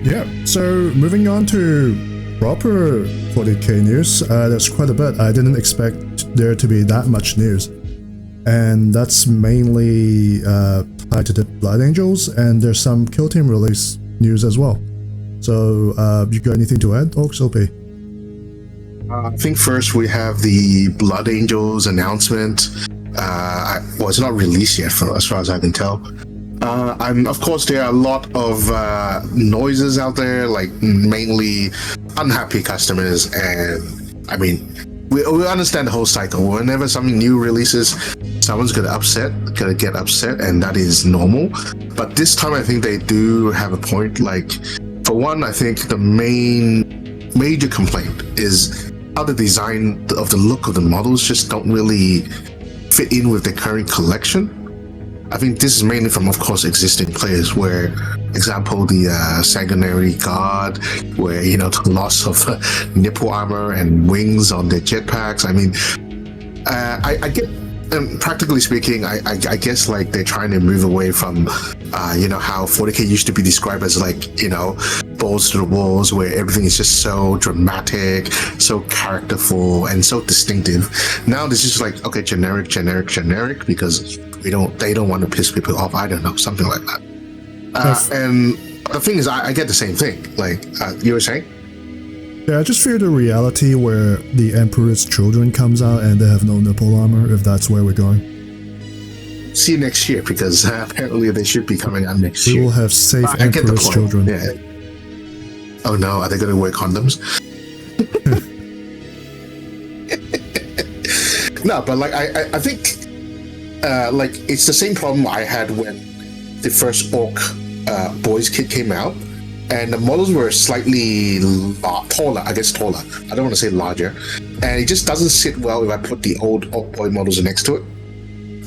Yeah, so moving on to proper 40k news, there's quite a bit. I didn't expect there to be that much news. And that's mainly tied to the Blood Angels, and there's some Kill Team release news as well. So, you got anything to add, Oaks LP? I think first we have the Blood Angels announcement. Well, it's not released yet, as far as I can tell. And of course, there are a lot of noises out there, like mainly unhappy customers. And I mean, we understand the whole cycle. Whenever something new releases, someone's gonna get upset, and that is normal. But this time, I think they do have a point. Like, for one, I think the major complaint is how the design of the look of the models just don't really fit in with the current collection. I think this is mainly from, of course, existing players, where, example, the Sanguinary Guard, where, the loss of nipple armor and wings on their jetpacks. I mean, I get, practically speaking, I guess, like, they're trying to move away from, how 40k used to be described as, like, balls to the walls, where everything is just so dramatic, so characterful, and so distinctive. Now this is like, okay, generic, because they don't want to piss people off. I don't know, something like that. And the thing is, I get the same thing. Like, you were saying? Yeah, I just fear the reality where the Emperor's Children comes out and they have no nipple armor, if that's where we're going. See you next year, because apparently they should be coming out next year. We will have safe Emperor's Children. Yeah. Oh no, are they going to wear condoms? No, but like I think like it's the same problem I had when the first Orc Boys kit came out, and the models were slightly taller. I don't want to say larger, and it just doesn't sit well if I put the old Orc Boy models next to it.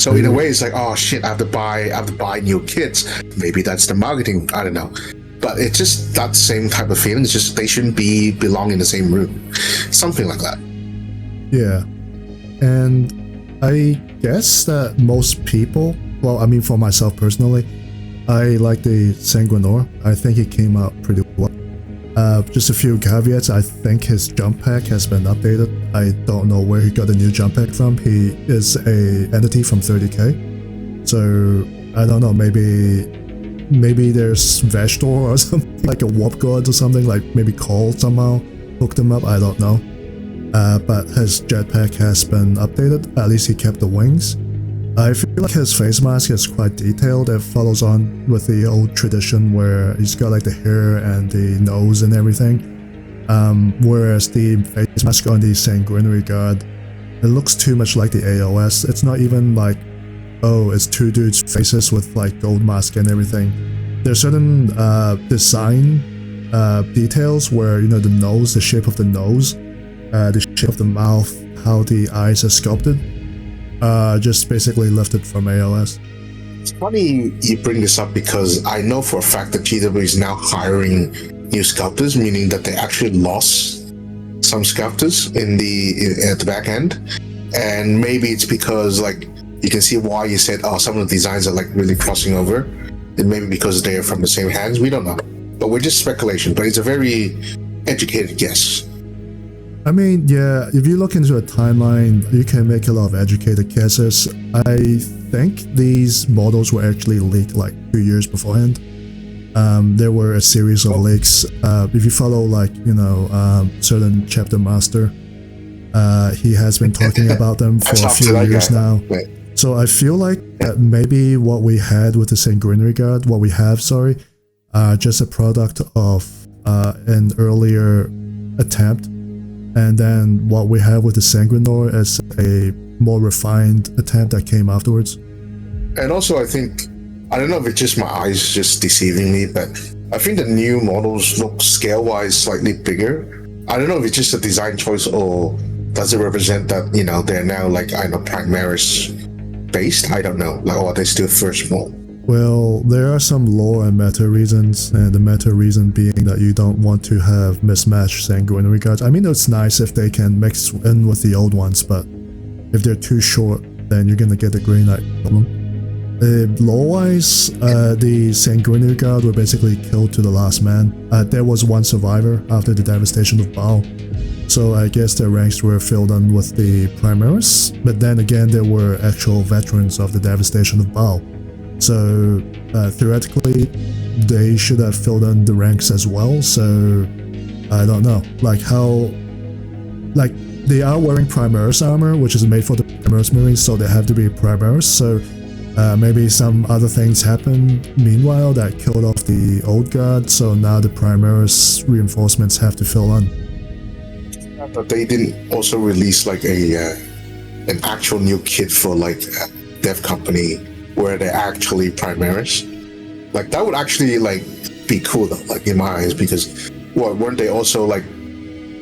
So in a way, it's like, oh shit, I have to buy new kits. Maybe that's the marketing. I don't know. But it's just that same type of feeling. It's just they shouldn't belong in the same room. Something like that. Yeah. And I guess that most people, well, I mean, for myself personally, I like the Sanguinor. I think it came out pretty well. Just a few caveats. I think his jump pack has been updated. I don't know where he got the new jump pack from. He is a entity from 30k. So, I don't know, maybe there's Vestor or something, like a warp guard or something, like maybe Call somehow hooked him up, I don't know. But his jetpack has been updated. At least he kept the wings. I feel like his face mask is quite detailed. It follows on with the old tradition where he's got like the hair and the nose and everything. Whereas the face mask on the Sanguinary Guard, it looks too much like the AOS. It's not even like, oh, it's two dudes' faces with like gold mask and everything. There's certain design details where, the nose, the shape of the nose, the shape of the mouth, how the eyes are sculpted, just basically lifted from AOS. It's funny you bring this up, because I know for a fact that GW is now hiring new sculptors, meaning that they actually lost some sculptors at the back end. And maybe it's because, like, you can see why you said, oh, some of the designs are like really crossing over. It may be because they are from the same hands. We don't know. But we're just speculation. But it's a very educated guess. I mean, yeah, if you look into a timeline, you can make a lot of educated guesses. I think these models were actually leaked like 2 years beforehand. There were a series of leaks. If you follow, like, certain chapter master, he has been talking about them for a few years now. Right. So I feel like that maybe what we had with the Sanguinary Guard, just a product of an earlier attempt, and then what we have with the Sanguinor is a more refined attempt that came afterwards. And also, I think, I don't know if it's just my eyes just deceiving me, but I think the new models look scale-wise slightly bigger. I don't know if it's just a design choice, or does it represent that, they're now like, Primaris based? I don't know. Like, or are they still first mold? Well, there are some lore and meta reasons, and the meta reason being that you don't want to have mismatched Sanguinary Guards. I mean, it's nice if they can mix in with the old ones, but if they're too short, then you're gonna get the Grey Knight problem. Lore-wise, the Sanguinary Guard were basically killed to the last man. There was one survivor after the devastation of 𝕂𝕐, so I guess their ranks were filled in with the Primaris, but then again there were actual veterans of the devastation of 𝕂𝕐. So theoretically, they should have filled in the ranks as well, so I don't know. Like how... Like, they are wearing Primaris armor, which is made for the Primaris Marines, so they have to be Primaris, so maybe some other things happened meanwhile that killed off the old guard, so now the Primaris reinforcements have to fill in. But they didn't also release like an actual new kit for like a dev company where they're actually Primaris. Like that would actually like be cool though, like in my eyes, because what, weren't they also like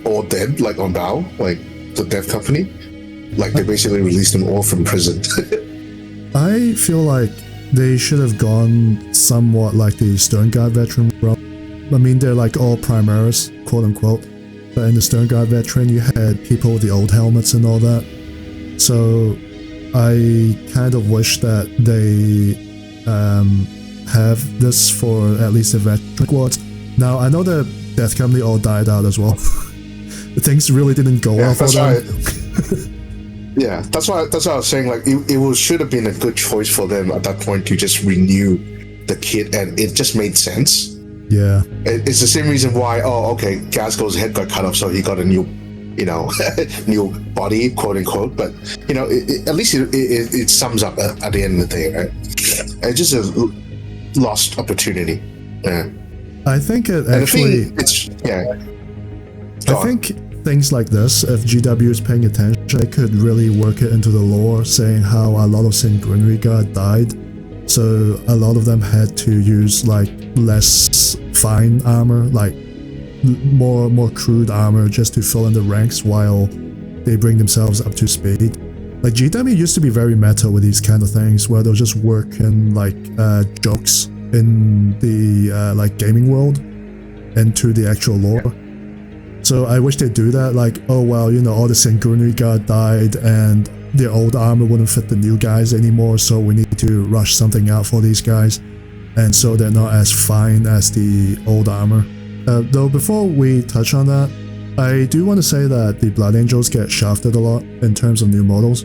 all dead like on 𝕂𝕐, like the dev company? Like they basically released them all from prison. I feel like they should have gone somewhat like the Stern Guard veteran route. I mean, they're like all Primaris, quote unquote. But in the Stern Guard veteran, you had people with the old helmets and all that. So I kind of wish that they have this for at least the veteran squads. Now, I know the Death Company all died out as well. Things really didn't go well for them. Yeah, that's why I was saying, like, it should have been a good choice for them at that point to just renew the kit, and it just made sense. Yeah. It's the same reason why, Gasco's head got cut off, so he got a new, new body, quote unquote. But, at least it sums up at the end of the day, right? It's just a lost opportunity. Yeah. I think it actually... I think things like this, if GW is paying attention, they could really work it into the lore, saying how a lot of Sanguinary Guard died. So a lot of them had to use like less fine armor, like more crude armor, just to fill in the ranks while they bring themselves up to speed. Like GW used to be very meta with these kind of things, where they'll just work in like jokes in the like gaming world into the actual lore. So I wish they'd do that, like, oh well, all the Sanguinary Guard died and their old armor wouldn't fit the new guys anymore, so we need to rush something out for these guys, and so they're not as fine as the old armor. Though before we touch on that, I do want to say that the Blood Angels get shafted a lot in terms of new models,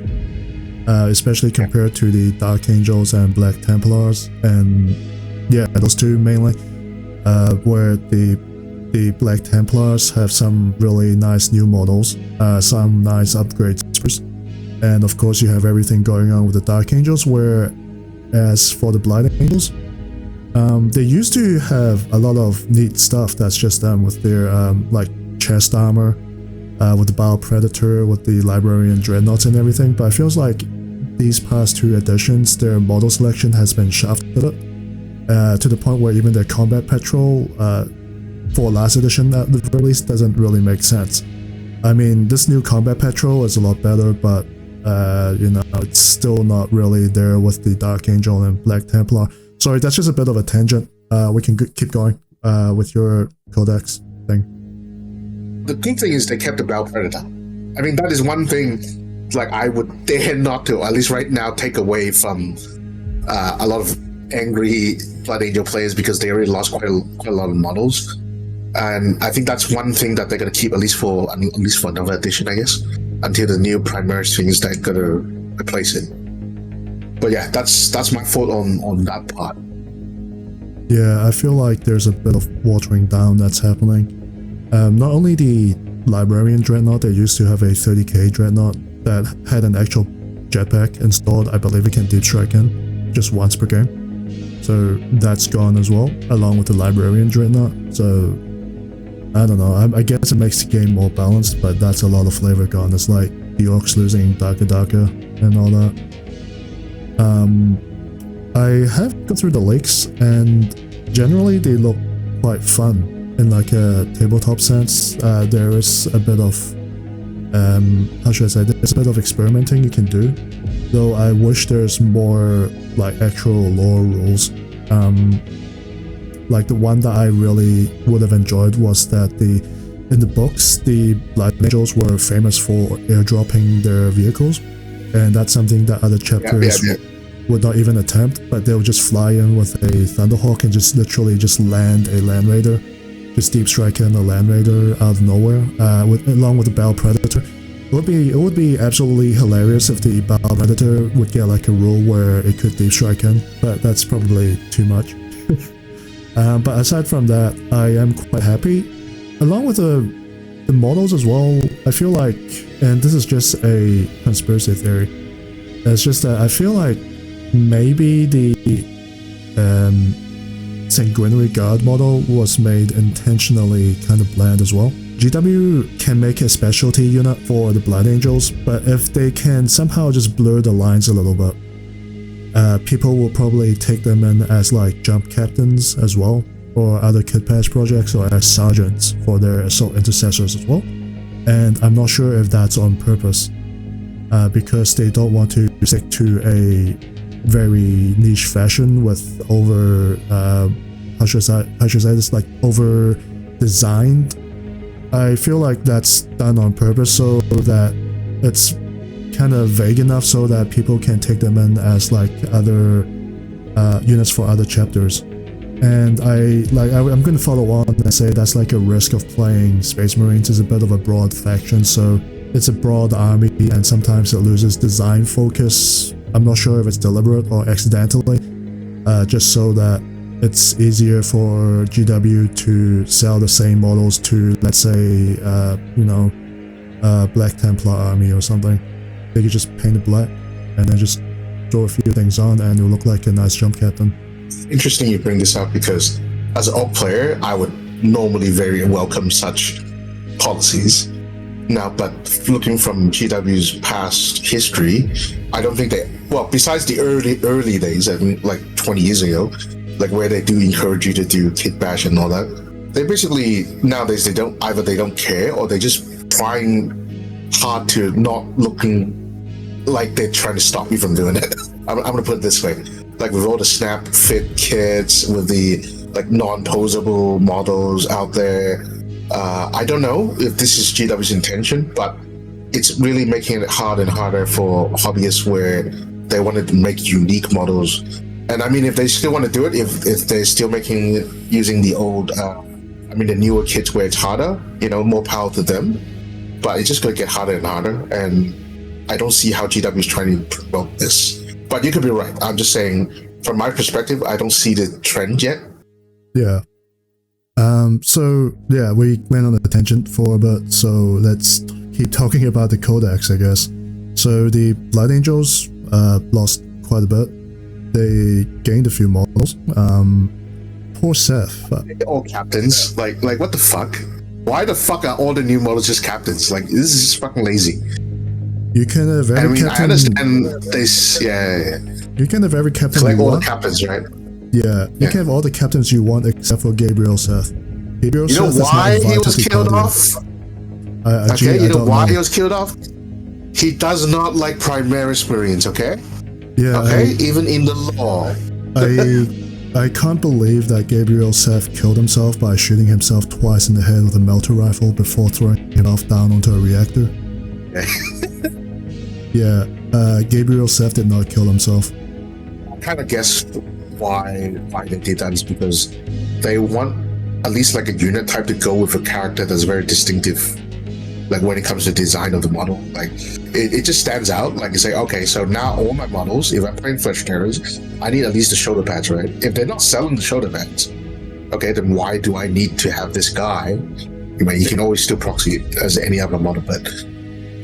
especially compared to the Dark Angels and Black Templars, and yeah, those two mainly, where the Black Templars have some really nice new models, some nice upgrades, and of course you have everything going on with the Dark Angels, where as for the Blood Angels, they used to have a lot of neat stuff that's just done with their like chest armor, with the Bile Predator, with the Librarian Dreadnoughts and everything, but it feels like these past two editions, their model selection has been shafted to the point where even their Combat Patrol for last edition at the very least doesn't really make sense. I mean, this new Combat Patrol is a lot better, but it's still not really there with the Dark Angel and Black Templar. Sorry, that's just a bit of a tangent. We can keep going with your Codex thing. The good thing is they kept the Bile Predator. I mean, that is one thing, like, I would dare not to, at least right now, take away from a lot of angry Blood Angel players, because they already lost quite a lot of models. And I think that's one thing that they're going to keep at least for another edition, I guess, until the new Primaris things that going to replace it. But yeah, that's my thought on that part. Yeah, I feel like there's a bit of watering down that's happening. Not only the Librarian Dreadnought, they used to have a 30k Dreadnought that had an actual jetpack installed. I believe it can deep strike in just once per game. So that's gone as well, along with the Librarian Dreadnought. So I don't know, I guess it makes the game more balanced, but that's a lot of flavor gone. It's like the Orcs losing Daka and all that. I have gone through the leaks, and generally they look quite fun in like a tabletop sense. There is a bit of, how should I say, there's a bit of experimenting you can do, though I wish there's more like actual lore rules. Like the one that I really would have enjoyed was that in the books, the Blood Angels were famous for airdropping their vehicles, and that's something that other chapters would not even attempt, but they'll just fly in with a Thunderhawk and just literally just land a Land Raider, just deep strike in a Land Raider out of nowhere, along with the Battle Predator. It would be absolutely hilarious if the Battle Predator would get like a rule where it could deep strike in, but that's probably too much. But aside from that, I am quite happy. Along with the models as well, I feel like, and this is just a conspiracy theory, it's just that I feel like maybe the Sanguinary Guard model was made intentionally kind of bland as well. GW can make a specialty unit for the Blood Angels, but if they can somehow just blur the lines a little bit, people will probably take them in as like jump captains as well, or other kit patch projects, or as sergeants for their assault intercessors as well. And I'm not sure if that's on purpose, because they don't want to stick to a very niche fashion with over over designed. I feel like that's done on purpose so that it's kind of vague enough so that people can take them in as like other units for other chapters. And I'm going to follow on and say that's like a risk of playing Space Marines. Is a bit of a broad faction, so it's a broad army, and sometimes it loses design focus. I'm not sure if it's deliberate or accidentally, just so that it's easier for GW to sell the same models to, let's say, Black Templar army or something. They could just paint it black and then just throw a few things on and it'll look like a nice jump captain. Interesting you bring this up, because as an alt player, I would normally very welcome such policies. Now, but looking from GW's past history, I don't think besides the early days, I mean, like 20 years ago, like where they do encourage you to do kit bash and all that, they basically, nowadays, they don't care, or they're just trying hard to not looking like they're trying to stop you from doing it. I'm gonna put it this way, like with all the snap fit kits, with the like non-posable models out there, I don't know if this is GW's intention, but it's really making it harder and harder for hobbyists where they wanted to make unique models. And I mean, if they still want to do it, if they're still making it using the old, the newer kits where it's harder, more power to them. But it's just going to get harder and harder, and I don't see how GW is trying to promote this. But you could be right. I'm just saying, from my perspective, I don't see the trend yet. Yeah. So yeah, we went on a tangent for a bit, so let's keep talking about the codex, I guess. So the Blood Angels lost quite a bit. They gained a few models. Poor Seth. All captains. Like what the fuck? Why the fuck are all the new models just captains? Like, this is just fucking lazy. You can have every captain. I understand this. Yeah. You can have every captain Collect you all want. the captains, right? Yeah, you can have all the captains you want except for Gabriel Seth. Gabriel You know Seth why he was killed off? You know why he was killed off? He does not like Primaris Marines, okay? Yeah. Okay, even in the law. I can't believe that Gabriel Seth killed himself by shooting himself twice in the head with a melter rifle before throwing it off down onto a reactor. Yeah, Gabriel Seth did not kill himself. I kind of guess why they did that is because they want at least like a unit type to go with a character that's very distinctive. Like when it comes to design of the model, like it just stands out. Like you say, okay, so now all my models, if I'm playing Flesh Terrors, I need at least the shoulder pads, right? If they're not selling the shoulder pads, okay, then why do I need to have this guy? You can always still proxy it as any other model, but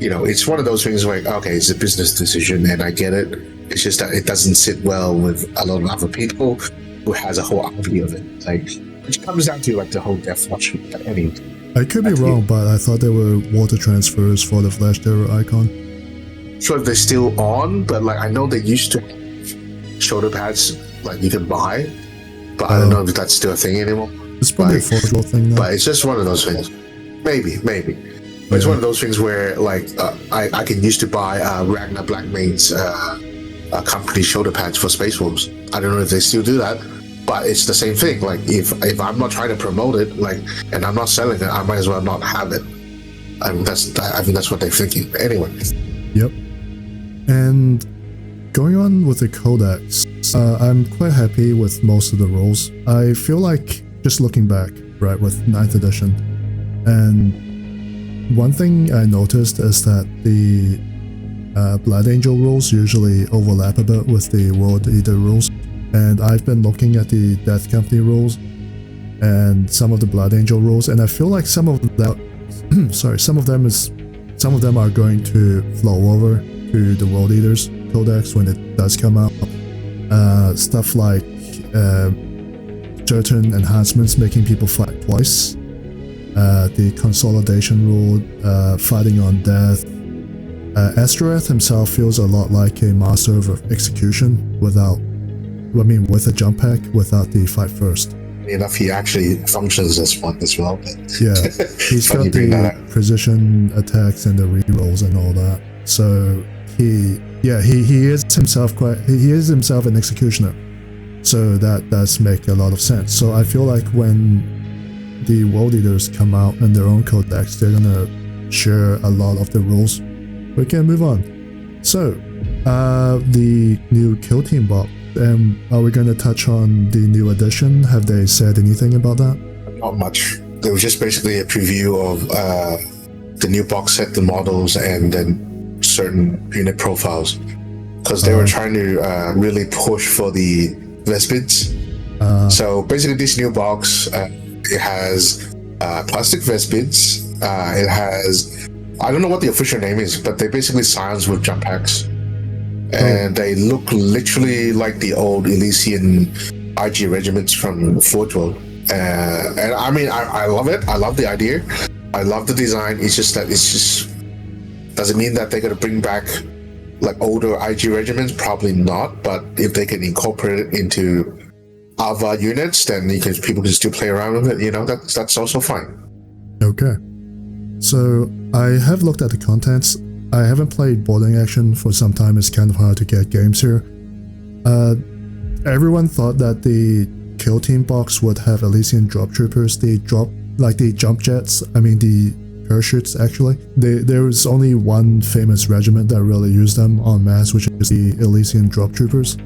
it's one of those things like, okay, it's a business decision and I get it. It's just that it doesn't sit well with a lot of other people who has a whole army of it. Like, which comes down to like the whole Death Watch. I could be wrong, but I thought there were water transfers for the Flash Terror icon. Sure, if they're still on, but like I know they used to have shoulder pads like you can buy, but I don't know if that's still a thing anymore. It's probably a forgeable thing now. But it's just one of those things. Maybe. But it's one of those things where like I can used to buy Ragnar Blackmane's company shoulder pads for Space Wolves. I don't know if they still do that. But it's the same thing. Like if I'm not trying to promote it, like, and I'm not selling it, I might as well not have it. I think that's what they're thinking. Anyway. Yep. And going on with the codex, I'm quite happy with most of the rules. I feel like, just looking back, right, with 9th edition, and one thing I noticed is that the Blood Angel rules usually overlap a bit with the World Eater rules, and I've been looking at the Death Company rules and some of the Blood Angel rules, and I feel like some of them, some of them are going to flow over to the World Eaters Codex when it does come out. Stuff like certain enhancements making people fight twice, the consolidation rule, fighting on death. Astrath himself feels a lot like a master of execution with a jump pack without the fight first. Enough, he actually functions as one as well. But yeah, he's got the precision attacks and the rerolls and all that. So he is himself an executioner. So that does make a lot of sense. So I feel like when the World Eaters come out in their own codex, they're gonna share a lot of the rules. We can move on. So the new kill team box. Are we going to touch on the new edition? Have they said anything about that? Not much. It was just basically a preview of the new box set, the models, and then certain unit profiles. Because they were trying to really push for the Vespids. So basically this new box, it has plastic Vespids. It has, I don't know what the official name is, but they're basically scions with jump packs. And they look literally like the old Elysian IG regiments from Forge World. And I mean, I love it. I love the idea. I love the design. It's just that does it mean that they're going to bring back like older IG regiments? Probably not. But if they can incorporate it into Alva units, then people can still play around with it. You know, that's also fine. Okay. So I have looked at the contents. I haven't played boarding action for some time. It's kind of hard to get games here. Everyone thought that the kill team box would have Elysian drop troopers. The jump jets. I mean the parachutes. Actually, there was only one famous regiment that really used them en masse, which is the Elysian drop troopers.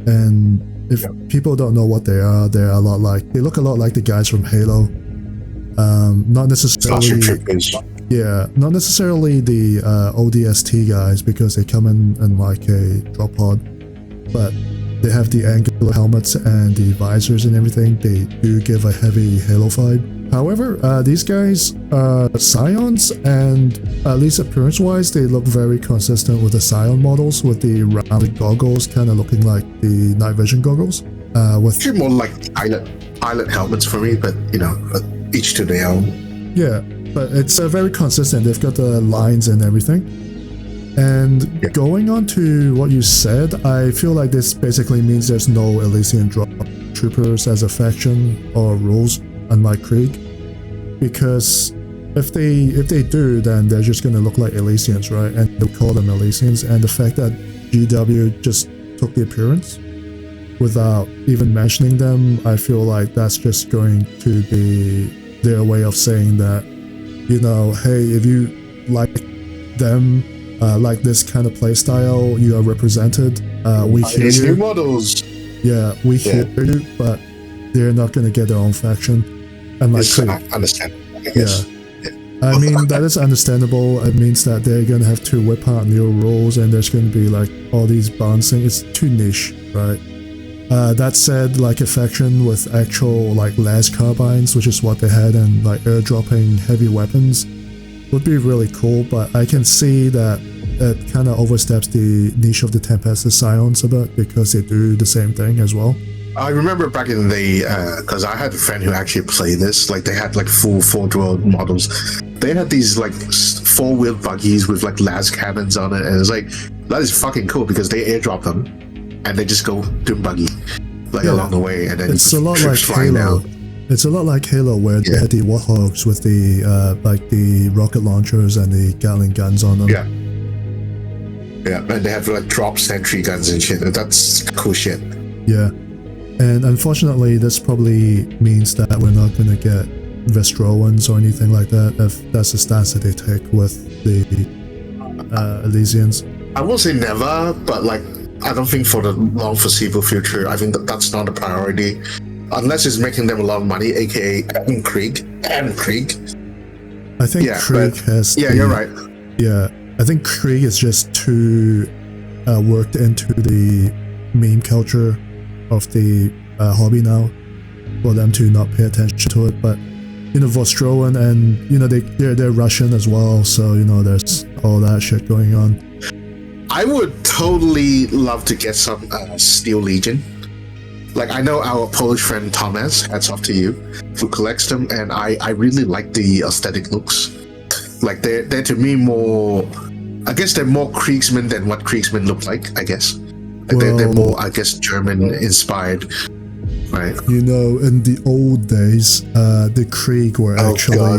And if people don't know what they are, they look a lot like the guys from Halo. Not necessarily. Yeah, not necessarily the ODST guys because they come in like a drop pod, but they have the angular helmets and the visors and everything. They do give a heavy Halo vibe. However, these guys are Scions, and at least appearance-wise, they look very consistent with the Scion models, with the rounded goggles kind of looking like the night vision goggles. Actually more like pilot helmets for me, but you know, each to their own. Yeah. But it's very consistent. They've got the lines and everything. And going on to what you said, I feel like this basically means there's no Elysian drop troopers as a faction or rules, unlike Krieg. Because if they do, then they're just going to look like Elysians, right? And they'll call them Elysians. And the fact that GW just took the appearance without even mentioning them, I feel like that's just going to be their way of saying that, you know, hey, if you like them, like this kind of playstyle, you are represented. We hear you. New models. Yeah, we hear you, but they're not going to get their own faction. And like, I understand. I guess. Yeah. I mean, that is understandable. It means that they're going to have to whip out new rules, and there's going to be like all these balancing. It's too niche, right? That said, like a faction with actual like las carbines, which is what they had, and like airdropping heavy weapons would be really cool, but I can see that it kind of oversteps the niche of the Tempest Scions a bit because they do the same thing as well. I remember back in the because I had a friend who actually played this. Like they had like full Forge World models. They had these like 4-wheeled buggies with like las cannons on it, and it's like that is fucking cool because they airdrop them. And they just go to buggy along the way, and then it's a lot like Halo. It's a lot like Halo, where they had the Warthogs with the like the rocket launchers and the Gatling guns on them. Yeah, and they have like drop sentry guns and shit. That's cool shit. Yeah, and unfortunately, this probably means that we're not going to get Vestroans or anything like that. If that's the stance that they take with the Elysians. I won't say never, but like I don't think for the long foreseeable future, I think that's not a priority. Unless it's making them a lot of money, aka Krieg. I think Krieg has. Yeah, you're right. Yeah, I think Krieg is just too worked into the meme culture of the hobby now for them to not pay attention to it. But Vostrowan and they're Russian as well, so there's all that shit going on. I would totally love to get some Steel Legion. Like, I know our Polish friend Thomas, hats off to you, who collects them, and I really like the aesthetic looks. Like, they're to me more, I guess they're more Kriegsmen than what Kriegsmen look like, I guess. They're more, I guess, German-inspired, right? In the old days, the Krieg were actually...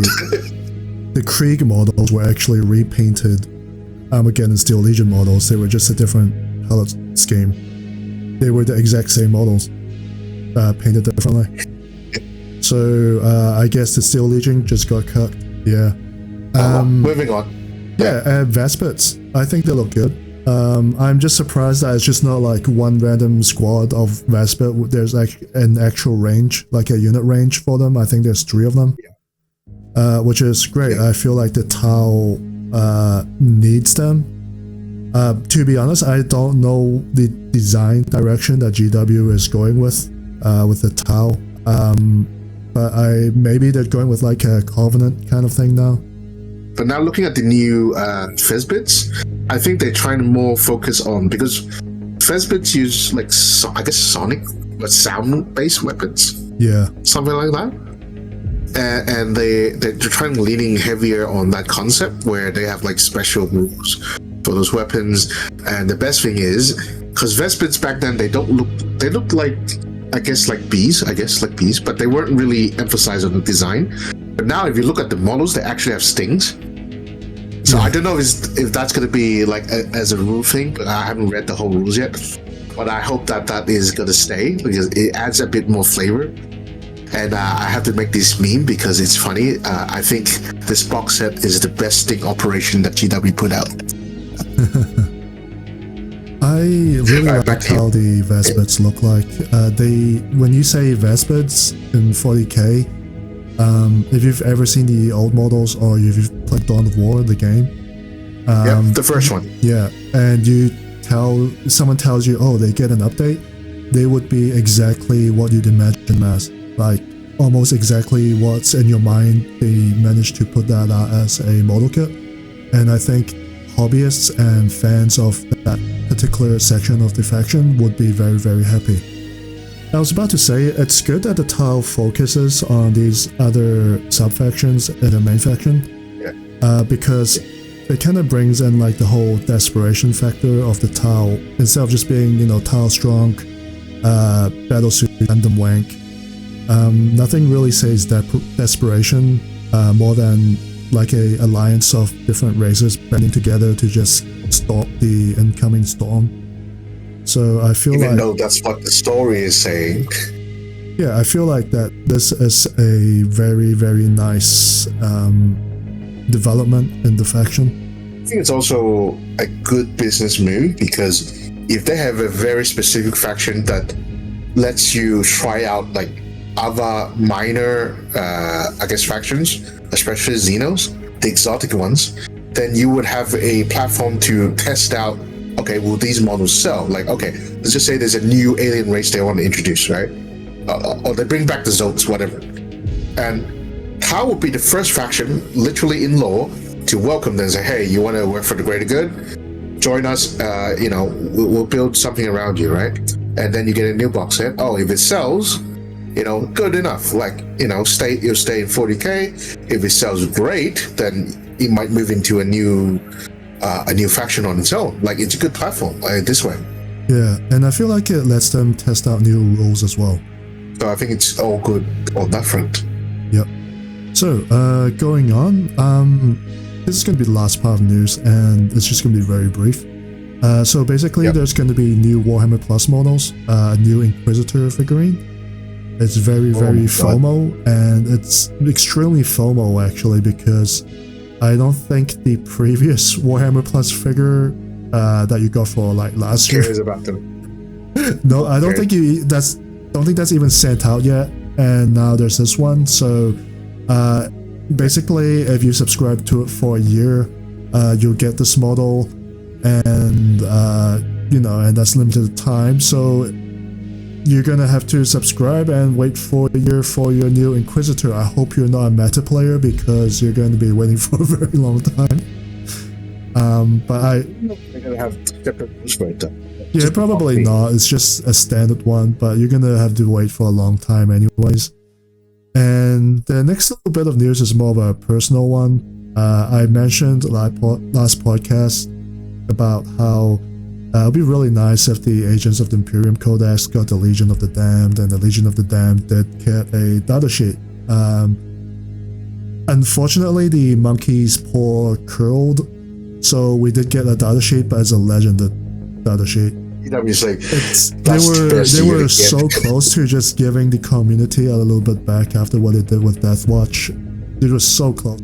the Krieg models were actually repainted Armageddon Steel Legion models. They were just a different color scheme. They were the exact same models, painted differently. So I guess the Steel Legion just got cut. Yeah. Moving on. Yeah, Vespers. I think they look good. I'm just surprised that it's just not like one random squad of Vesper. There's like an actual range, like a unit range for them. I think there's 3 of them, which is great. I feel like the Tau needs them. To be honest, I don't know the design direction that GW is going with the Tau, but maybe they're going with like a Covenant kind of thing now. But now looking at the new Fezbits, I think they're trying to more focus on, because Fezbits use like I guess sonic or sound-based weapons, something like that. And they're trying to leaning heavier on that concept where they have like special moves for those weapons. And the best thing is, because Vespits back then they look like I guess like bees, but they weren't really emphasized on the design. But now if you look at the models, they actually have stings. So I don't know if that's going to be like as a rule thing. I haven't read the whole rules yet, but I hope that is going to stay because it adds a bit more flavor. And I have to make this meme because it's funny. I think this box set is the best sting operation that GW put out. I really like how the Vespits look like. When you say Vespits in 40k, if you've ever seen the old models or if you've played Dawn of War, the game, the first one, and someone tells you, oh, they get an update, they would be exactly what you'd imagine as, like almost exactly what's in your mind. They managed to put that out as a model kit, and I think hobbyists and fans of that particular section of the faction would be very, very happy. I was about to say, it's good that the Tau focuses on these other sub-factions in the main faction, because it kind of brings in like the whole desperation factor of the Tau, instead of just being, Tau strong, battlesuit, random wank. Nothing really says desperation more than like a alliance of different races banding together to just stop the incoming storm. So I feel even though that's what the story is saying. Yeah, I feel like that this is a very, very nice development in the faction. I think it's also a good business move, because if they have a very specific faction that lets you try out like other minor, I guess, factions, especially Xenos, the exotic ones, then you would have a platform to test out, okay, will these models sell? Like, okay, let's just say there's a new alien race they want to introduce, right? Or they bring back the Zotes, whatever. And Tau would be the first faction, literally in lore, to welcome them and say, hey, you want to work for the greater good? Join us, we'll build something around you, right? And then you get a new box set. Oh, if it sells, good enough. Like, you'll stay in 40k. If it sells great, then it might move into a new faction on its own. Like, it's a good platform this way. Yeah, and I feel like it lets them test out new rules as well. So I think it's all good on that front. Yep. So, going on, this is going to be the last part of news, and it's just going to be very brief. So basically, there's going to be new Warhammer Plus models, a new Inquisitor figurine. It's very, very FOMO, and it's extremely FOMO actually, because I don't think the previous Warhammer Plus figure that you got for like last year. Cares about them. No, I don't think that's even sent out yet. And now there's this one. So basically, if you subscribe to it for a year, you'll get this model, and and that's limited time. So you're gonna have to subscribe and wait for a year for your new Inquisitor. I hope you're not a meta player, because you're going to be waiting for a very long time. But They're gonna have separate rules for it. yeah, probably not. It's just a standard one, but you're gonna have to wait for a long time anyways. And the next little bit of news is more of a personal one. I mentioned last podcast about how it would be really nice if the Agents of the Imperium Codex got the Legion of the Damned, and the Legion of the Damned did get a datasheet. Unfortunately, the monkey's paw curled, so we did get a datasheet, but it's a legended datasheet. They were so close to just giving the community a little bit back after what they did with Deathwatch. It was so close.